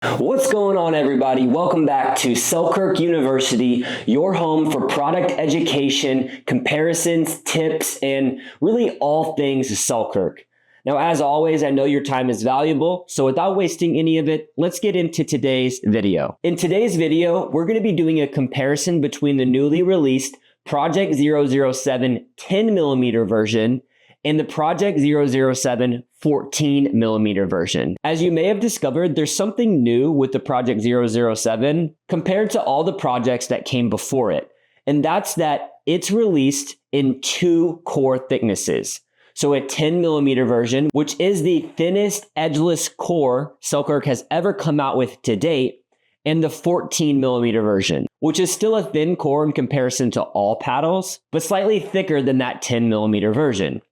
What's going on, everybody? Welcome back to Selkirk University, your home for product education, comparisons, tips, and really all things Selkirk. Now, as always, I know your time is valuable, so without wasting any of it, let's get into today's video. In today's video, we're going to be doing a comparison between the newly released Project 007 10mm version and the Project 007 14mm version. As you may have discovered, there's something new with the Project 007 compared to all the projects that came before it, and that's that it's released in two core thicknesses. So a 10mm version, which is the thinnest edgeless core Selkirk has ever come out with to date, and the 14mm version, which is still a thin core in comparison to all paddles, but slightly thicker than that 10mm version.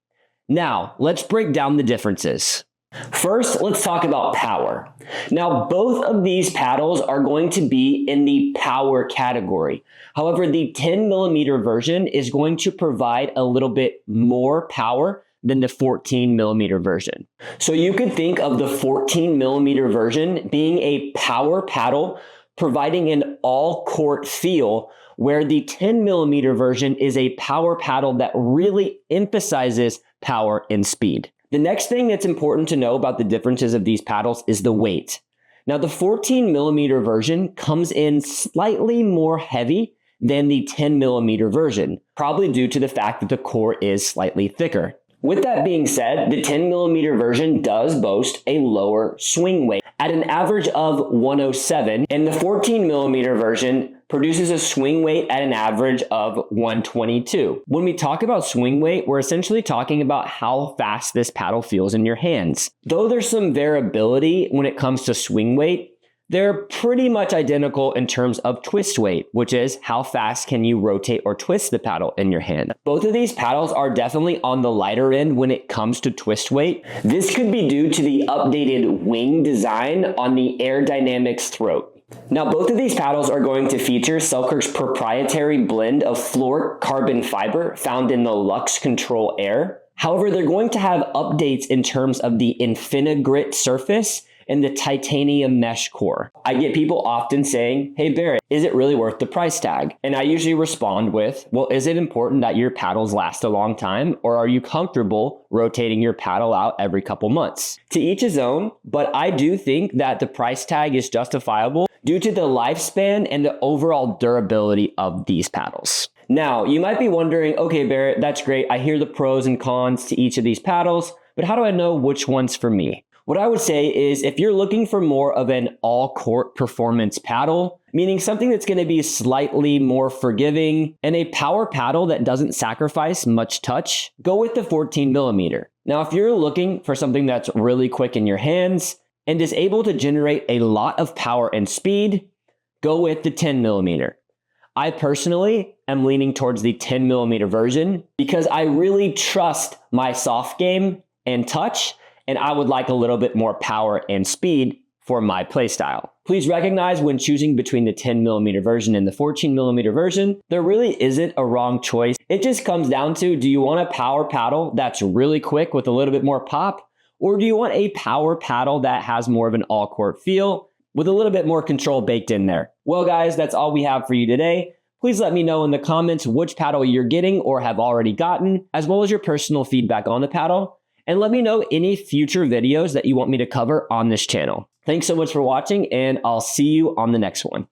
Now, let's break down the differences. First, let's talk about power. Now, both of these paddles are going to be in the power category. However, the 10mm version is going to provide a little bit more power than the 14mm version. So you could think of the 14mm version being a power paddle providing an all-court feel, where the 10mm version is a power paddle that really emphasizes power and speed. The next thing that's important to know about the differences of these paddles is the weight. Now, the 14mm version comes in slightly more heavy than the 10mm version, probably due to the fact that the core is slightly thicker. With that being said, the 10mm version does boast a lower swing weight at an average of 107, and the 14mm version produces a swing weight at an average of 122. When we talk about swing weight, we're essentially talking about how fast this paddle feels in your hands. Though there's some variability when it comes to swing weight, they're pretty much identical in terms of twist weight, which is how fast can you rotate or twist the paddle in your hand. Both of these paddles are definitely on the lighter end when it comes to twist weight. This could be due to the updated wing design on the aerodynamics throat. Now, both of these paddles are going to feature Selkirk's proprietary blend of fluorocarbon fiber found in the Lux Control Air. However, they're going to have updates in terms of the Infinigrit surface and the titanium mesh core. I get people often saying, hey Barrett, is it really worth the price tag? And I usually respond with, well, is it important that your paddles last a long time, or are you comfortable rotating your paddle out every couple months? To each his own, but I do think that the price tag is justifiable due to the lifespan and the overall durability of these paddles. Now, you might be wondering, okay Barrett, that's great. I hear the pros and cons to each of these paddles, but how do I know which one's for me? What I would say is if you're looking for more of an all-court performance paddle, meaning something that's going to be slightly more forgiving and a power paddle that doesn't sacrifice much touch, go with the 14mm. Now, if you're looking for something that's really quick in your hands and is able to generate a lot of power and speed, go with the 10mm. I personally am leaning towards the 10mm version because I really trust my soft game and touch, and I would like a little bit more power and speed for my playstyle. Please recognize when choosing between the 10mm version and the 14mm version, there really isn't a wrong choice. It just comes down to, do you want a power paddle that's really quick with a little bit more pop? Or do you want a power paddle that has more of an all-court feel with a little bit more control baked in there? Well guys, that's all we have for you today. Please let me know in the comments which paddle you're getting or have already gotten, as well as your personal feedback on the paddle. And let me know any future videos that you want me to cover on this channel. Thanks so much for watching, and I'll see you on the next one.